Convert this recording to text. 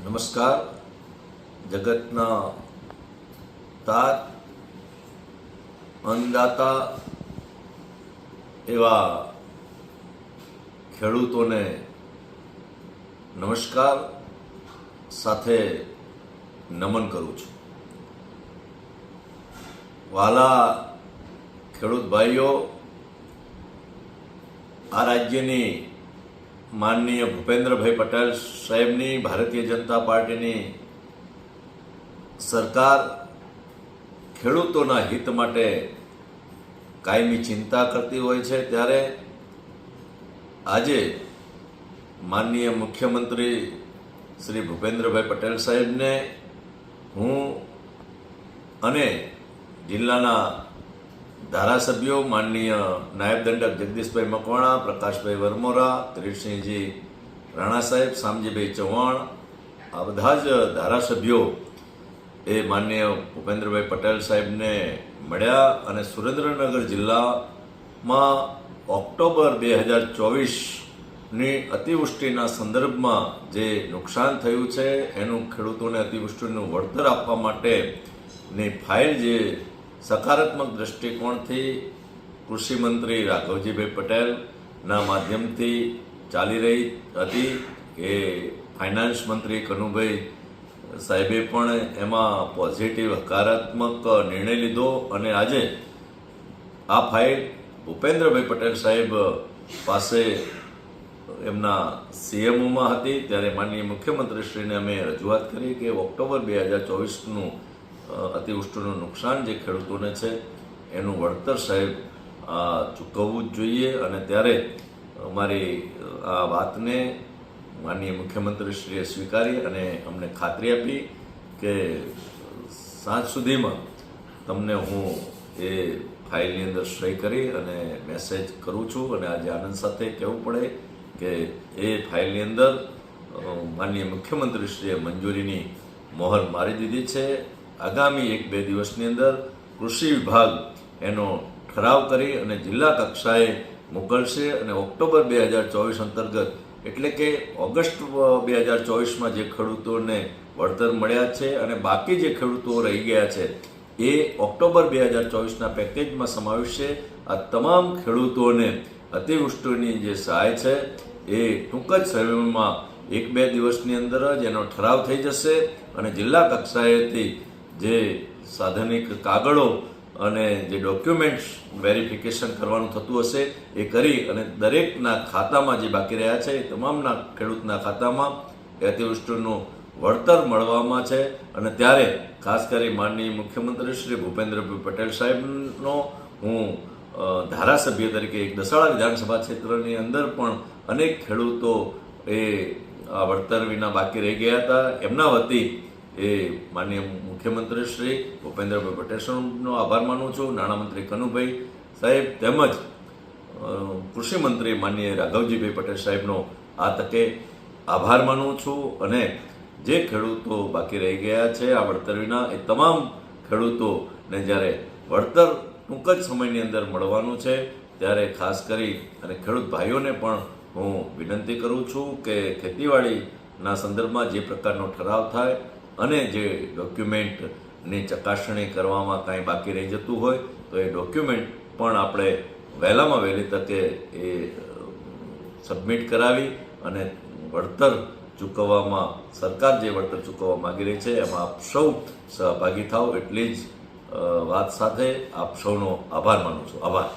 નમસ્કાર. જગતના તાત અન્નદાતા એવા ખેડૂતોને નમસ્કાર સાથે નમન કરું છું. વાલા ખેડૂત ભાઈઓ, આ રાજ્યની માનનીય ભૂપેન્દ્રભાઈ પટેલ સાહેબની ભારતીય જનતા પાર્ટીની સરકાર ખેડૂતોના હિત માટે કાયમી ચિંતા કરતી હોય છે, ત્યારે આજે માનનીય મુખ્યમંત્રી શ્રી ભૂપેન્દ્રભાઈ પટેલ સાહેબને હું અને જિલ્લાના ધારાસભ્યો માનનીય નાયબ દંડક જગદીશભાઈ મકવાણા, પ્રકાશભાઈ વરમોરા, કિરીટસિંહજી રાણા સાહેબ, શામજીભાઈ ચૌહાણ, આ બધા જ ધારાસભ્યો એ માનનીય ભૂપેન્દ્રભાઈ પટેલ સાહેબને મળ્યા અને સુરેન્દ્રનગર જિલ્લામાં ઓક્ટોબર 2024ની અતિવૃષ્ટિના સંદર્ભમાં જે નુકસાન થયું છે એનું ખેડૂતોને અતિવૃષ્ટિનું વળતર આપવા માટેની ફાઇલ જે સકારાત્મક દ્રષ્ટિકોણથી કૃષિમંત્રી રાઘવજીભાઈ પટેલના માધ્યમથી ચાલી રહી હતી, કે ફાઇનાન્સ મંત્રી કનુભાઈ સાહેબે પણ એમાં પોઝિટિવ હકારાત્મક નિર્ણય લીધો અને આજે આ ફાઇલ ભૂપેન્દ્રભાઈ પટેલ સાહેબ પાસે એમના સીએમઓમાં હતી. ત્યારે માનનીય મુખ્યમંત્રીશ્રીને અમે રજૂઆત કરી કે ઓક્ટોબર 2024નું અતિવૃષ્ટિનું નુકસાન જે ખેડૂતોને છે એનું વળતર સાહેબ ચૂકવવું જ જોઈએ. અને ત્યારે અમારી આ વાતને માનનીય મુખ્યમંત્રીશ્રીએ સ્વીકારી અને અમને ખાતરી આપી કે સાંજ સુધીમાં તમને હું એ ફાઇલની અંદર સહી કરી અને મેસેજ કરું છું. અને આજે આનંદ સાથે કહેવું પડે કે એ ફાઇલની અંદર માનનીય મુખ્યમંત્રીશ્રીએ મંજૂરીની મોહર મારી દીધી છે. આગામી 1-2 દિવસની અંદર કૃષિ વિભાગ એનો ઠરાવ કરી અને જિલ્લા કક્ષાએ મોકલશે અને ઓક્ટોબર 2024 અંતર્ગત, એટલે કે ઓગસ્ટ 2024માં જે ખેડૂતોને વળતર મળ્યા છે અને બાકી જે ખેડૂતો રહી ગયા છે એ ઓક્ટોબર 2024ના પેકેજમાં સમાવેશે. આ તમામ ખેડૂતોને અતિવૃષ્ટિની જે સહાય છે એ ટૂંક જ સમયમાં 1-2 દિવસની અંદર જ એનો ઠરાવ થઈ જશે અને જિલ્લા કક્ષાએથી જે સાધનિક કાગળો અને જે ડોક્યુમેન્ટ્સ વેરિફિકેશન કરવાનું થતું હશે એ કરી અને દરેકના ખાતામાં જે બાકી રહ્યા છે એ તમામના ખેડૂતના ખાતામાં અતિવૃષ્ટિનું વળતર મળવામાં છે. અને ત્યારે ખાસ કરી માનનીય મુખ્યમંત્રી શ્રી ભૂપેન્દ્રભાઈ પટેલ સાહેબનો હું ધારાસભ્ય તરીકે એક દસાડા વિધાનસભા ક્ષેત્રની અંદર પણ અનેક ખેડૂતો એ આ વળતર વિના બાકી રહી ગયા હતા, એમના વતી એ માનનીય મુખ્યમંત્રી શ્રી ભૂપેન્દ્રભાઈ પટેલ સાહેબનો આભાર માનું છું. નાણામંત્રી કનુભાઈ સાહેબ તેમજ કૃષિમંત્રી માનનીય રાઘવજીભાઈ પટેલ સાહેબનો આ તકે આભાર માનું છું. અને જે ખેડૂતો બાકી રહી ગયા છે આ વળતર વિના, એ તમામ ખેડૂતોને જ્યારે વળતર ટૂંક જ સમયની અંદર મળવાનું છે ત્યારે ખાસ કરી અને ખેડૂત ભાઈઓને પણ હું વિનંતી કરું છું કે ખેતીવાડીના સંદર્ભમાં જે પ્રકારનો ઠરાવ થાય અને જે ડોક્યુમેન્ટની ચકાસણી કરવામાં કાંઈ બાકી રહી જતું હોય તો એ ડોક્યુમેન્ટ પણ આપણે વહેલામાં વહેલી તકે એ સબમિટ કરાવી અને વળતર ચૂકવવામાં, સરકાર જે વળતર ચૂકવવા માગી રહી છે એમાં આપ સૌ સહભાગી થાઓ એટલી જ વાત સાથે આપ સૌનો આભાર માનું છું. આભાર.